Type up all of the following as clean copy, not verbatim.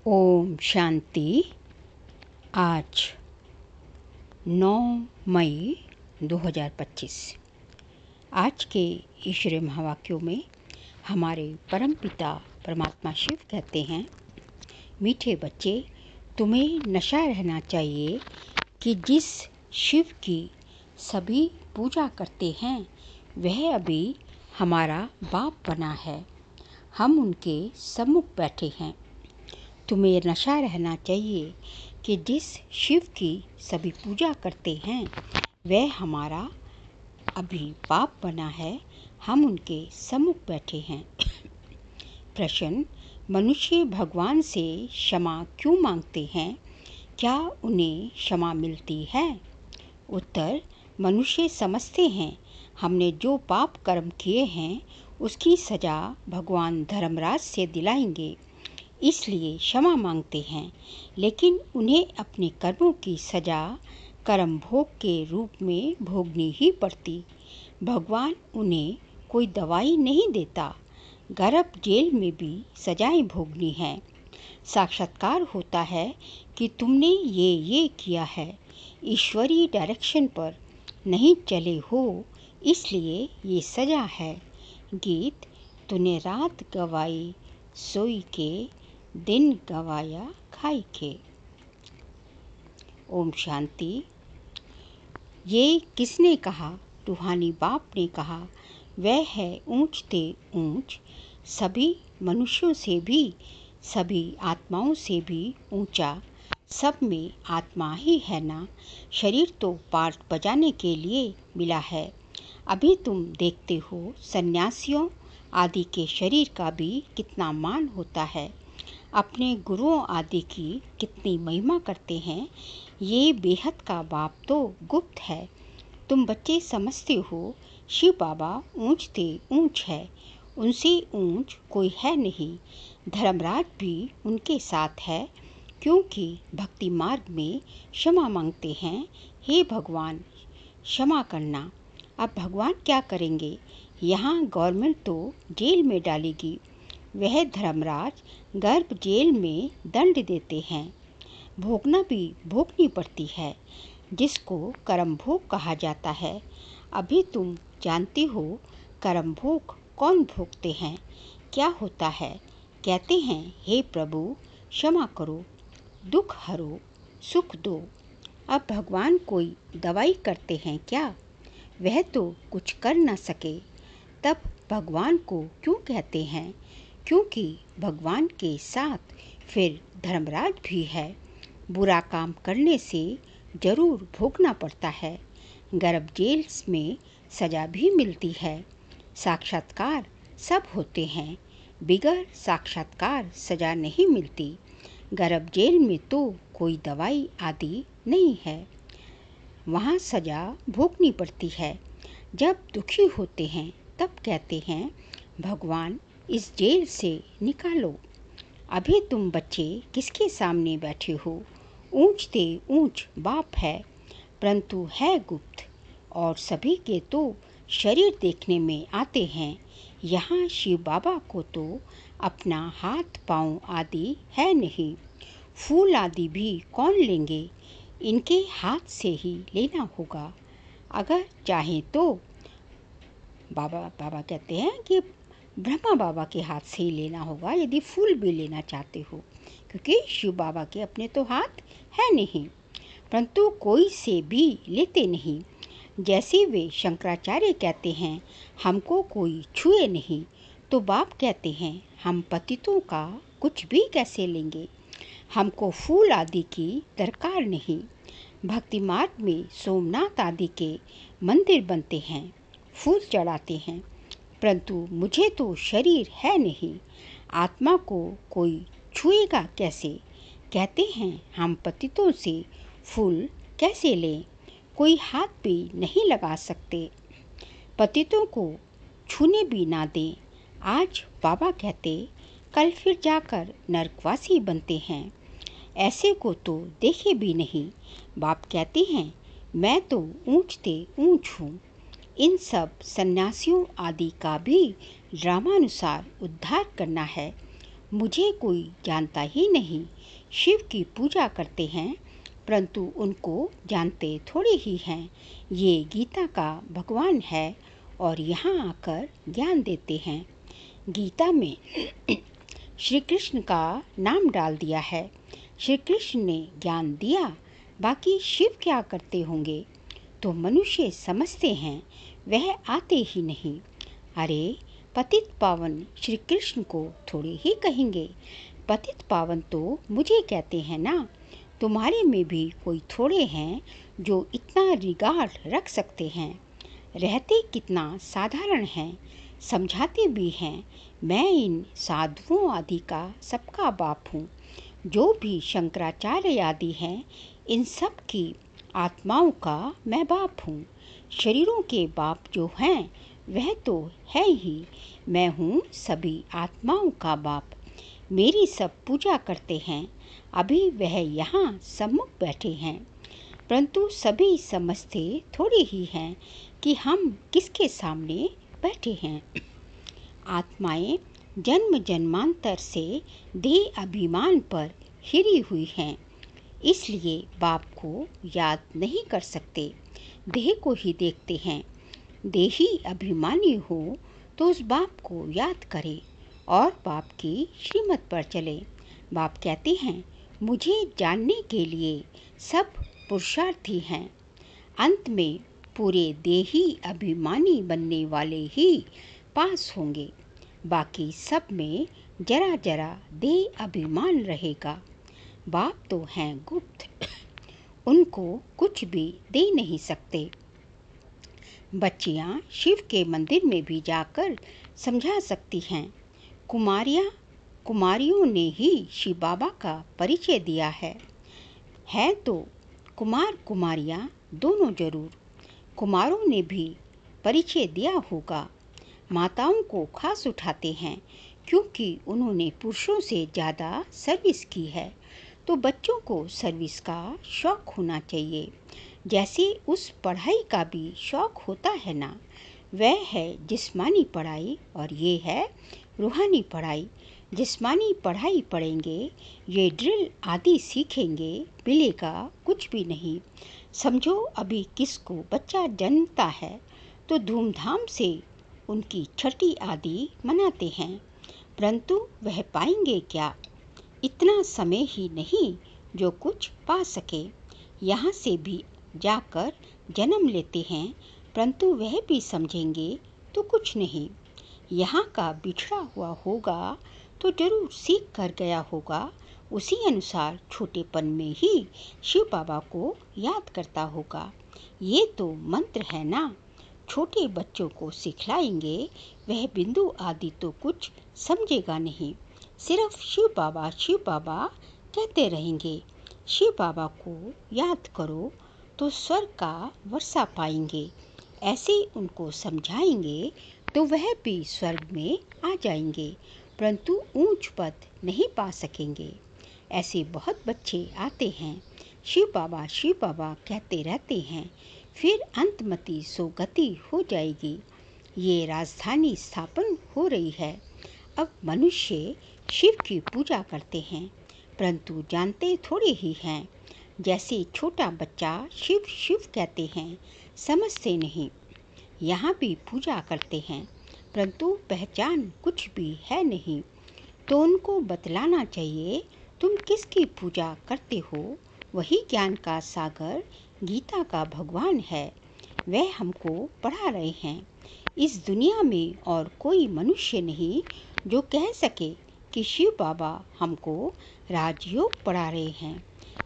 ओम शांति। आज 9 मई 2025। आज के ईश्वरीय महावाक्यों में हमारे परमपिता परमात्मा शिव कहते हैं, मीठे बच्चे, तुम्हें नशा रहना चाहिए कि जिस शिव की सभी पूजा करते हैं वह अभी हमारा बाप बना है। हम उनके सम्मुख बैठे हैं। तुम्हें नशा रहना चाहिए कि जिस शिव की सभी पूजा करते हैं वह हमारा अभी बाप बना है। हम उनके सम्मुख बैठे हैं। प्रश्न: मनुष्य भगवान से क्षमा क्यों मांगते हैं? क्या उन्हें क्षमा मिलती है? उत्तर: मनुष्य समझते हैं हमने जो पाप कर्म किए हैं उसकी सजा भगवान धर्मराज से दिलाएंगे, इसलिए क्षमा मांगते हैं। लेकिन उन्हें अपने कर्मों की सजा कर्म भोग के रूप में भोगनी ही पड़ती। भगवान उन्हें कोई दवाई नहीं देता। गर्भ जेल में भी सजाएं भोगनी है। साक्षात्कार होता है कि तुमने ये किया है, ईश्वरीय डायरेक्शन पर नहीं चले हो, इसलिए ये सजा है। गीत: तूने रात गवाई सोई के, दिन गवाया खाई के। ओम शांति। ये किसने कहा? रूहानी बाप ने कहा। वह है ऊंच ते ऊंच, सभी मनुष्यों से भी, सभी आत्माओं से भी ऊंचा। सब में आत्मा ही है ना। शरीर तो पाठ बजाने के लिए मिला है। अभी तुम देखते हो सन्यासियों आदि के शरीर का भी कितना मान होता है। अपने गुरुओं आदि की कितनी महिमा करते हैं। ये बेहद का बाप तो गुप्त है। तुम बच्चे समझते हो शिव बाबा ऊंच ते ऊंच है, उनसे ऊंच कोई है नहीं। धर्मराज भी उनके साथ है, क्योंकि भक्ति मार्ग में क्षमा मांगते हैं। हे भगवान, क्षमा करना। अब भगवान क्या करेंगे? यहाँ गवर्नमेंट तो जेल में डालेगी। वह धर्मराज गर्भ जेल में दंड देते हैं। भोगनी पड़ती है, जिसको कर्म भोग कहा जाता है। अभी तुम जानते हो कर्म भोग कौन भोगते हैं, क्या होता है? कहते हैं, हे प्रभु क्षमा करो, दुख हरो, सुख दो। अब भगवान कोई दवाई करते हैं क्या? वह तो कुछ कर न सके। तब भगवान को क्यों कहते हैं? क्योंकि भगवान के साथ फिर धर्मराज भी है। बुरा काम करने से जरूर भोगना पड़ता है। गर्भ जेल में सजा भी मिलती है। साक्षात्कार सब होते हैं, बिगर साक्षात्कार सजा नहीं मिलती। गर्भ जेल में तो कोई दवाई आदि नहीं है, वहाँ सजा भोगनी पड़ती है। जब दुखी होते हैं तब कहते हैं, भगवान इस जेल से निकालो। अभी तुम बच्चे किसके सामने बैठे हो? ऊंच ते ऊंच बाप है, परंतु है गुप्त। और सभी के तो शरीर देखने में आते हैं। यहाँ शिव बाबा को तो अपना हाथ पांव आदि है नहीं। फूल आदि भी कौन लेंगे? इनके हाथ से ही लेना होगा। अगर चाहे तो बाबा कहते हैं कि ब्रह्मा बाबा के हाथ से ही लेना होगा, यदि फूल भी लेना चाहते हो, क्योंकि शिव बाबा के अपने तो हाथ है नहीं। परंतु कोई से भी लेते नहीं। जैसे वे शंकराचार्य कहते हैं, हमको कोई छुए नहीं, तो बाप कहते हैं, हम पतितों का कुछ भी कैसे लेंगे? हमको फूल आदि की दरकार नहीं। भक्ति मार्ग में सोमनाथ आदि के मंदिर बनते हैं, फूल चढ़ाते हैं, परंतु मुझे तो शरीर है नहीं। आत्मा को कोई छुएगा कैसे? कहते हैं, हम पतितों से फूल कैसे लें? कोई हाथ भी नहीं लगा सकते। पतितों को छूने भी ना दें। आज बाबा कहते, कल फिर जाकर नरकवासी बनते हैं। ऐसे को तो देखे भी नहीं। बाप कहते हैं, मैं तो ऊंच ते ऊंच हूँ। इन सब सन्यासियों आदि का भी ड्रामानुसार उद्धार करना है। मुझे कोई जानता ही नहीं। शिव की पूजा करते हैं परंतु उनको जानते थोड़े ही हैं। ये गीता का भगवान है और यहाँ आकर ज्ञान देते हैं। गीता में श्री कृष्ण का नाम डाल दिया है। श्री कृष्ण ने ज्ञान दिया, बाकी शिव क्या करते होंगे तो मनुष्य समझते हैं, वह आते ही नहीं। अरे पतित पावन श्री कृष्ण को थोड़े ही कहेंगे, पतित पावन तो मुझे कहते हैं ना। तुम्हारे में भी कोई थोड़े हैं जो इतना रिगार्ड रख सकते हैं। रहते कितना साधारण हैं, समझाते भी हैं। मैं इन साधुओं आदि का सबका बाप हूँ। जो भी शंकराचार्य आदि हैं, इन सब की आत्माओं का मैं बाप हूँ। शरीरों के बाप जो हैं वह तो है ही, मैं हूँ सभी आत्माओं का बाप। मेरी सब पूजा करते हैं। अभी वह यहाँ सम्मुख बैठे हैं, परंतु सभी समझते थोड़े ही हैं कि हम किसके सामने बैठे हैं। आत्माएं जन्म जन्मांतर से देह अभिमान पर हिरी हुई हैं, इसलिए बाप को याद नहीं कर सकते, देह को ही देखते हैं। देही अभिमानी हो तो उस बाप को याद करे और बाप की श्रीमत पर चले। बाप कहते हैं, मुझे जानने के लिए सब पुरुषार्थी हैं। अंत में पूरे देही अभिमानी बनने वाले ही पास होंगे। बाकी सब में जरा जरा देह अभिमान रहेगा। बाप तो हैं गुप्त, उनको कुछ भी दे नहीं सकते। बच्चियां शिव के मंदिर में भी जाकर समझा सकती हैं। कुमारियों ने ही शिव बाबा का परिचय दिया है तो कुमार कुमारियां दोनों जरूर। कुमारों ने भी परिचय दिया होगा। माताओं को खास उठाते हैं क्योंकि उन्होंने पुरुषों से ज़्यादा सर्विस की है, तो बच्चों को सर्विस का शौक होना चाहिए, जैसे उस पढ़ाई का भी शौक होता है ना। वह है जिस्मानी पढ़ाई और ये है रूहानी पढ़ाई। जिस्मानी पढ़ाई पढ़ेंगे, ये ड्रिल आदि सीखेंगे, मिलेगा कुछ भी नहीं। समझो अभी किसको बच्चा जन्मता है तो धूमधाम से उनकी छठी आदि मनाते हैं, परंतु वह पाएंगे क्या? इतना समय ही नहीं जो कुछ पा सके। यहाँ से भी जाकर जन्म लेते हैं, परंतु वह भी समझेंगे तो कुछ नहीं। यहाँ का बिछड़ा हुआ होगा तो जरूर सीख कर गया होगा, उसी अनुसार छोटेपन में ही शिव बाबा को याद करता होगा। ये तो मंत्र है ना, छोटे बच्चों को सिखलाएंगे, वह बिंदु आदि तो कुछ समझेगा नहीं, सिर्फ शिव बाबा कहते रहेंगे। शिव बाबा को याद करो तो स्वर्ग का वर्षा पाएंगे। ऐसे उनको समझाएंगे तो वह भी स्वर्ग में आ जाएंगे, परंतु ऊंच पद नहीं पा सकेंगे। ऐसे बहुत बच्चे आते हैं, शिव बाबा कहते रहते हैं, फिर अंतमति सोगति हो जाएगी। ये राजधानी स्थापन हो रही है। अब मनुष्य शिव की पूजा करते हैं, परंतु जानते थोड़े ही हैं। जैसे छोटा बच्चा शिव शिव कहते हैं, समझते नहीं। यहाँ भी पूजा करते हैं, परंतु पहचान कुछ भी है नहीं। तो उनको बतलाना चाहिए, तुम किसकी पूजा करते हो? वही ज्ञान का सागर गीता का भगवान है, वह हमको पढ़ा रहे हैं। इस दुनिया में और कोई मनुष्य नहीं जो कह सके कि शिव बाबा हमको राजयोग पढ़ा रहे हैं।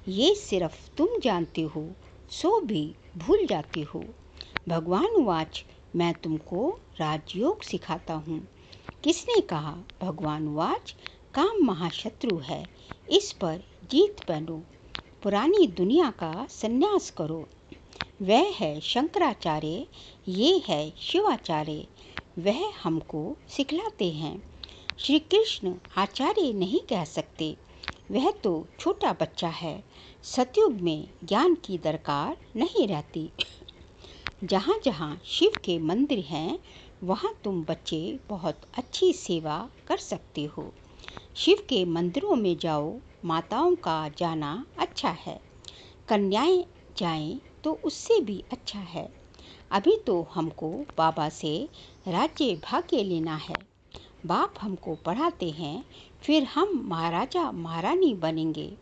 ये सिर्फ तुम जानते हो, सो भी भूल जाते हो। भगवान वाच, मैं तुमको राजयोग सिखाता हूँ। किसने कहा? भगवान वाच, काम महाशत्रु है, इस पर जीत पहनो, पुरानी दुनिया का संन्यास करो। वह है शंकराचार्य, ये है शिवाचार्य, वह हमको सिखलाते हैं। श्री कृष्ण आचार्य नहीं कह सकते, वह तो छोटा बच्चा है। सतयुग में ज्ञान की दरकार नहीं रहती। जहाँ जहाँ शिव के मंदिर हैं, वहाँ तुम बच्चे बहुत अच्छी सेवा कर सकते हो। शिव के मंदिरों में जाओ, माताओं का जाना अच्छा है। कन्याएं जाएं तो उससे भी अच्छा है। अभी तो हमको बाबा से राज्य भाग्य लेना है। बाप हमको पढ़ाते हैं, फिर हम महाराजा महारानी बनेंगे।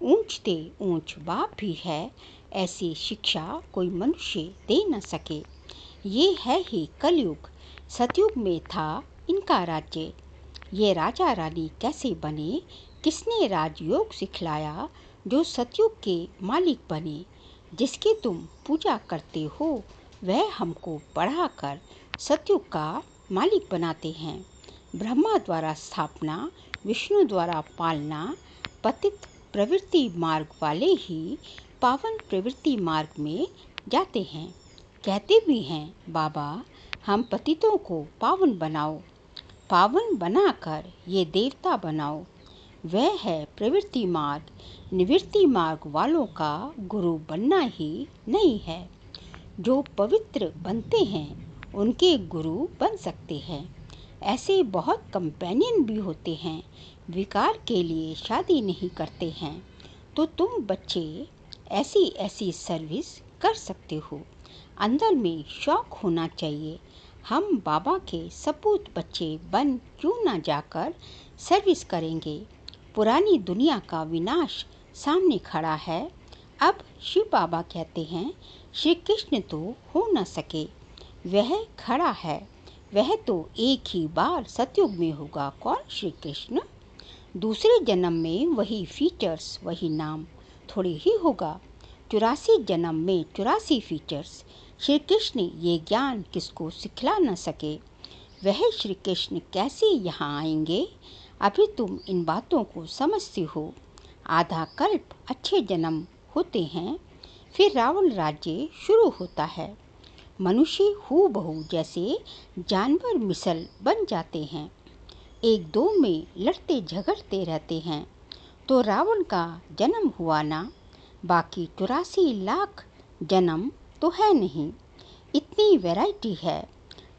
ऊंचते ऊंच बाप भी है, ऐसी शिक्षा कोई मनुष्य दे न सके। ये है ही कलयुग, सतयुग में था इनका राज्य। ये राजा रानी कैसे बने, किसने राजयोग सिखलाया, जो सतयुग के मालिक बने। जिसकी तुम पूजा करते हो, वह हमको पढ़ाकर सतयुग का मालिक बनाते हैं। ब्रह्मा द्वारा स्थापना, विष्णु द्वारा पालना। पतित प्रवृत्ति मार्ग वाले ही पावन प्रवृत्ति मार्ग में जाते हैं। कहते भी हैं बाबा, हम पतितों को पावन बनाओ, पावन बनाकर ये देवता बनाओ। वह है प्रवृत्ति मार्ग। निवृत्ति मार्ग वालों का गुरु बनना ही नहीं है। जो पवित्र बनते हैं उनके गुरु बन सकते हैं। ऐसे बहुत कंपेनियन भी होते हैं, विकार के लिए शादी नहीं करते हैं। तो तुम बच्चे ऐसी ऐसी सर्विस कर सकते हो। अंदर में शौक होना चाहिए। हम बाबा के सपूत बच्चे बन क्यों ना जाकर सर्विस करेंगे। पुरानी दुनिया का विनाश सामने खड़ा है। अब शिव बाबा कहते हैं श्री कृष्ण तो हो न सके, वह खड़ा है। वह तो एक ही बार सतयुग में होगा। कौन? श्री कृष्ण। दूसरे जन्म में वही फीचर्स, वही नाम थोड़ी ही होगा। 84 जन्म में 84 फीचर्स। श्री कृष्ण ये ज्ञान किसको सिखला न सके। वह श्री कृष्ण कैसे यहाँ आएंगे? अभी तुम इन बातों को समझते हो। आधा कल्प अच्छे जन्म होते हैं, फिर रावण राज्य शुरू होता है। मनुष्य हूबहू जैसे जानवर मिसल बन जाते हैं, एक दो में लड़ते झगड़ते रहते हैं। तो रावण का जन्म हुआ ना। बाकी 84 लाख जन्म तो है नहीं। इतनी वैरायटी है,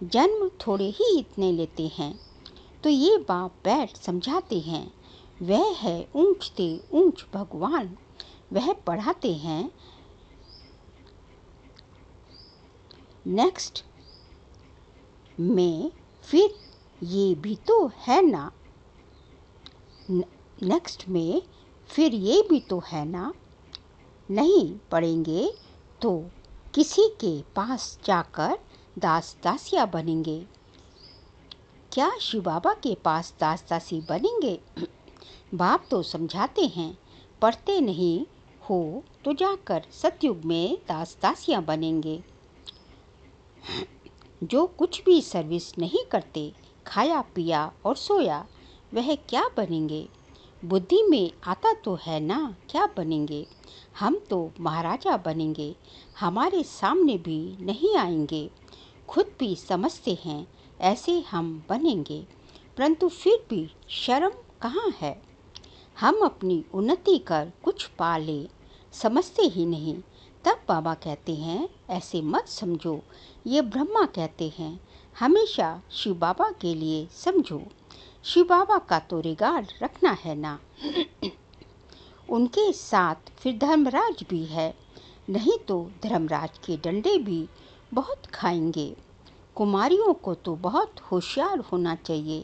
जन्म थोड़े ही इतने लेते हैं। तो ये बाप बैठ समझाते हैं। वह है ऊंचते ऊंच भगवान। वह पढ़ाते हैं नेक्स्ट में, फिर ये भी तो है ना। नेक्स्ट में फिर ये भी तो है ना। नहीं पढ़ेंगे तो किसी के पास जाकर दास दासिया बनेंगे। क्या शिव बाबा के पास दास दासी बनेंगे? बाप तो समझाते हैं, पढ़ते नहीं हो तो जाकर सतयुग में दास दासियाँ बनेंगे। जो कुछ भी सर्विस नहीं करते, खाया पिया और सोया, वह क्या बनेंगे? बुद्धि में आता तो है ना, क्या बनेंगे? हम तो महाराजा बनेंगे, हमारे सामने भी नहीं आएंगे। खुद भी समझते हैं ऐसे हम बनेंगे, परंतु फिर भी शर्म कहाँ है। हम अपनी उन्नति कर कुछ पा ले, समझते ही नहीं। तब बाबा कहते हैं ऐसे मत समझो। ये ब्रह्मा कहते हैं हमेशा शिव बाबा के लिए समझो। शिव बाबा का तो रिगार्ड रखना है ना। उनके साथ फिर धर्मराज भी है, नहीं तो धर्मराज के डंडे भी बहुत खाएंगे। कुमारियों को तो बहुत होशियार होना चाहिए।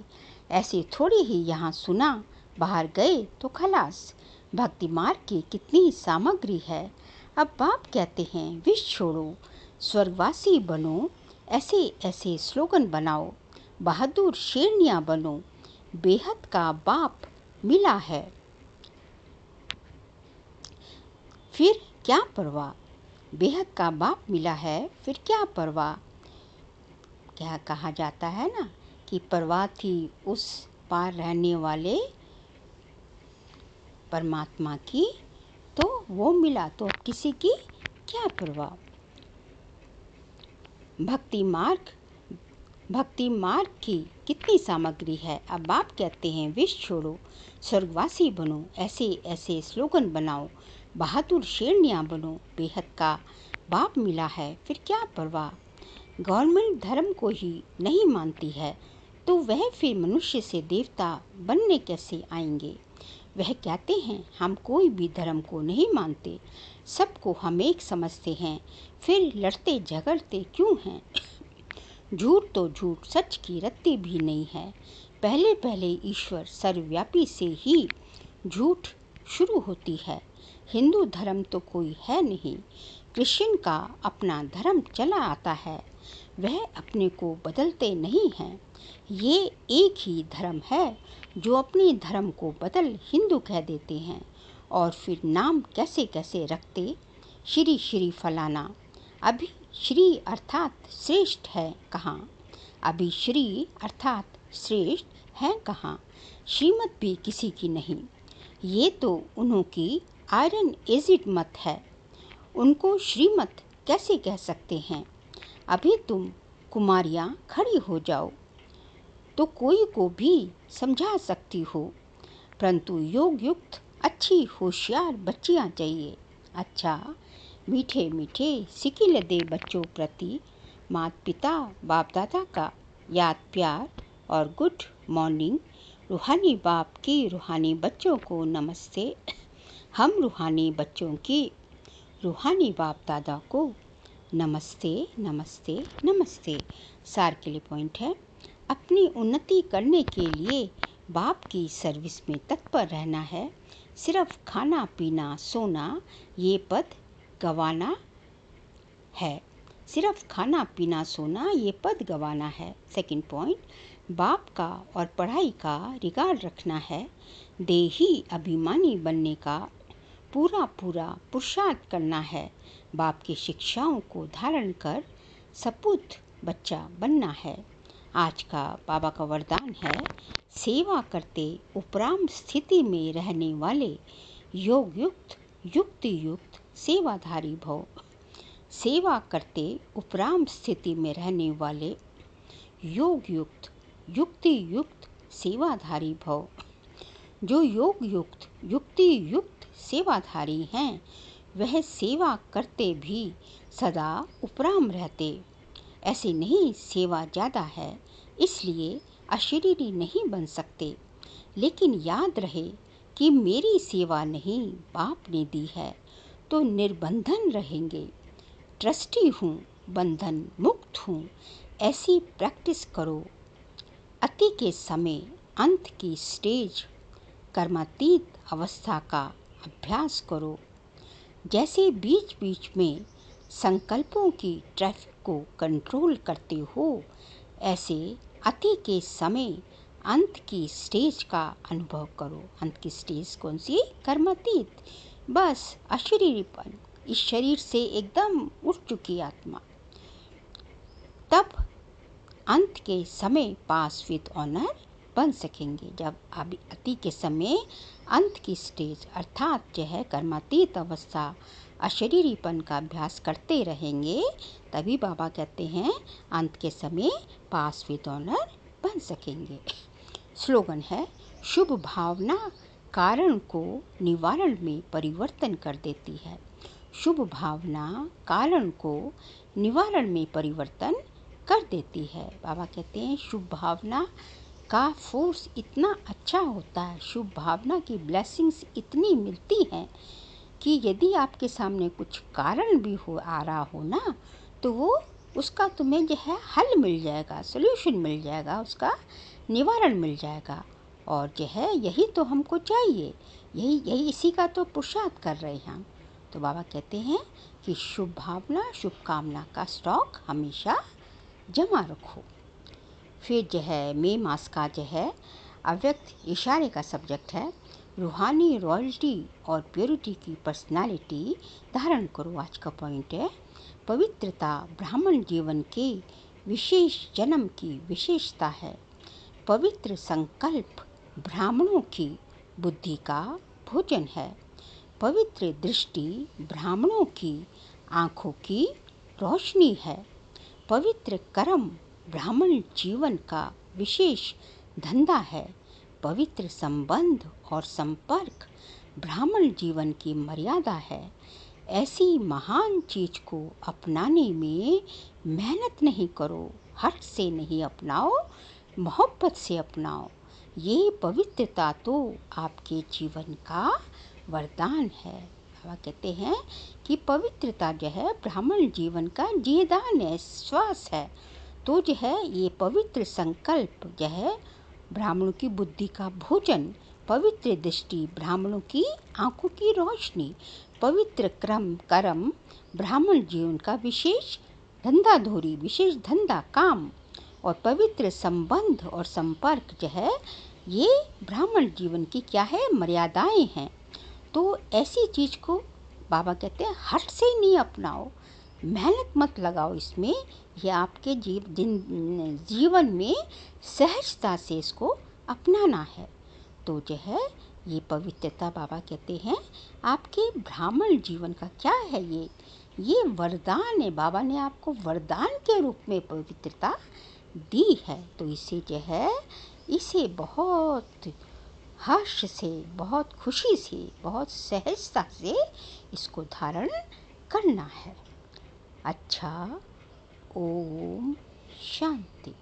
ऐसे थोड़ी ही यहाँ सुना, बाहर गए तो खलास। भक्ति मार्ग की कितनी सामग्री है। अब बाप कहते हैं विष छोड़ो, स्वर्गवासी बनो, ऐसे ऐसे स्लोगन बनाओ, बहादुर शेरनियाँ बनो। बेहद का बाप मिला है, फिर क्या परवाह। बेहद का बाप मिला है, फिर क्या परवाह। क्या कहा जाता है ना कि परवाह थी उस पार रहने वाले परमात्मा की, तो वो मिला तो किसी की क्या परवाह। भक्ति मार्ग की कितनी सामग्री है। अब बाप कहते हैं विष छोड़ो, स्वर्गवासी बनो, ऐसे ऐसे स्लोगन बनाओ, बहादुर शेरनियाँ बनो। बेहद का बाप मिला है, फिर क्या परवाह। गवर्नमेंट धर्म को ही नहीं मानती है, तो वह फिर मनुष्य से देवता बनने कैसे आएंगे? वह कहते हैं हम कोई भी धर्म को नहीं मानते, सबको हम एक समझते हैं, फिर लड़ते झगड़ते क्यों हैं? झूठ तो झूठ सच की रत्ती भी नहीं है। पहले पहले ईश्वर सर्वव्यापी से ही झूठ शुरू होती है। हिंदू धर्म तो कोई है नहीं, क्रिश्चियन का अपना धर्म चला आता है, वह अपने को बदलते नहीं हैं। ये एक ही धर्म है जो अपने धर्म को बदल हिंदू कह देते हैं और फिर नाम कैसे कैसे रखते, श्री श्री फलाना। अभी श्री अर्थात श्रेष्ठ है कहाँ? अभी श्री अर्थात श्रेष्ठ है कहाँ? श्रीमत भी किसी की नहीं। ये तो उन्हों की आयरन एजिड मत है, उनको श्रीमत कैसे कह सकते हैं? अभी तुम कुमारियाँ खड़ी हो जाओ तो कोई को भी समझा सकती हो, परंतु योग युक्त अच्छी होशियार बच्चियाँ चाहिए। अच्छा मीठे मीठे सिकिल दे बच्चों प्रति माता पिता बाप दादा का याद प्यार और गुड मॉर्निंग। रूहानी बाप की रूहानी बच्चों को नमस्ते। हम रूहानी बच्चों की रूहानी बाप दादा को नमस्ते नमस्ते नमस्ते। सार के लिए पॉइंट है, अपनी उन्नति करने के लिए बाप की सर्विस में तत्पर रहना है। सिर्फ खाना पीना सोना ये पद गंवाना है, सिर्फ खाना पीना सोना ये पद गंवाना है। सेकंड पॉइंट, बाप का और पढ़ाई का रिगार्ड रखना है। देही अभिमानी बनने का पूरा पूरा पुरुषार्थ करना है। बाप की शिक्षाओं को धारण कर सपूत बच्चा बनना है। आज का बाबा का वरदान है, सेवा करते उपराम स्थिति में रहने वाले योग युक्त युक्ति युक्त सेवाधारी भव। सेवा करते उपराम स्थिति में रहने वाले योग युक्त युक्ति युक्त सेवाधारी भव। जो योग युक्त युक्ति युक्त सेवाधारी हैं, वह सेवा करते भी सदा उपराम रहते। ऐसे नहीं सेवा ज़्यादा है इसलिए अशरीरी नहीं बन सकते, लेकिन याद रहे कि मेरी सेवा नहीं बाप ने दी है तो निर्बंधन रहेंगे। ट्रस्टी हूँ, बंधन मुक्त हूँ, ऐसी प्रैक्टिस करो। अति के समय अंत की स्टेज कर्मातीत अवस्था का अभ्यास करो। जैसे बीच बीच में संकल्पों की ट्रैफिक को कंट्रोल करते हो, ऐसे अति के समय अंत की स्टेज का अनुभव करो। अंत की स्टेज कौन सी? कर्मातीत, बस अशरीरीपन, इस शरीर से एकदम उठ चुकी आत्मा। तब अंत के समय पास विद ऑनर बन सकेंगे। जब अभी अति के समय अंत की स्टेज अर्थात जो है कर्मातीत अवस्था अशरीरीपन का अभ्यास करते रहेंगे, तभी बाबा कहते हैं अंत के समय पास विद ऑनर बन सकेंगे। स्लोगन है, शुभ भावना कारण को निवारण में परिवर्तन कर देती है। शुभ भावना कारण को निवारण में परिवर्तन कर देती है। बाबा कहते हैं शुभ भावना का फोर्स इतना अच्छा होता है, शुभ भावना की ब्लेसिंग्स इतनी मिलती हैं कि यदि आपके सामने कुछ कारण भी हो आ रहा हो ना, तो वो उसका तुम्हें जो है हल मिल जाएगा, सोल्यूशन मिल जाएगा, उसका निवारण मिल जाएगा। और जो है यही तो हमको चाहिए, यही इसी का तो पुरुषार्थ कर रहे हैं हम। तो बाबा कहते हैं कि शुभ भावना शुभकामना का स्टॉक हमेशा जमा रखो। फिर जो है मई मास का जो है अव्यक्त इशारे का सब्जेक्ट है, रूहानी रॉयल्टी और प्योरिटी की पर्सनालिटी धारण करो। आज का पॉइंट है, पवित्रता ब्राह्मण जीवन के विशेष जन्म की विशेषता है। पवित्र संकल्प ब्राह्मणों की बुद्धि का भोजन है। पवित्र दृष्टि ब्राह्मणों की आँखों की रोशनी है। पवित्र कर्म ब्राह्मण जीवन का विशेष धंधा है। पवित्र संबंध और संपर्क ब्राह्मण जीवन की मर्यादा है। ऐसी महान चीज को अपनाने में मेहनत नहीं करो, हट से नहीं अपनाओ, मोहब्बत से अपनाओ। ये पवित्रता तो आपके जीवन का वरदान है। बाबा कहते हैं कि पवित्रता जो है ब्राह्मण जीवन का जीवदान है, श्वास है। तो जो है ये पवित्र संकल्प जो है ब्राह्मणों की बुद्धि का भोजन, पवित्र दृष्टि ब्राह्मणों की आंखों की रोशनी, पवित्र कर्म ब्राह्मण जीवन का विशेष धंधाधोरी, विशेष धंधा काम, और पवित्र संबंध और संपर्क जो है ये ब्राह्मण जीवन की क्या है, मर्यादाएं हैं। तो ऐसी चीज को बाबा कहते हैं हट से नहीं अपनाओ, मेहनत मत लगाओ इसमें, ये आपके जीवन में सहजता से इसको अपनाना है। तो जो है ये पवित्रता बाबा कहते हैं आपके ब्राह्मण जीवन का क्या है, ये वरदान है। बाबा ने आपको वरदान के रूप में पवित्रता दी है। तो इसे जो है इसे बहुत हर्ष से, बहुत खुशी से, बहुत सहजता से इसको धारण करना है। अच्छा, ओम शांति।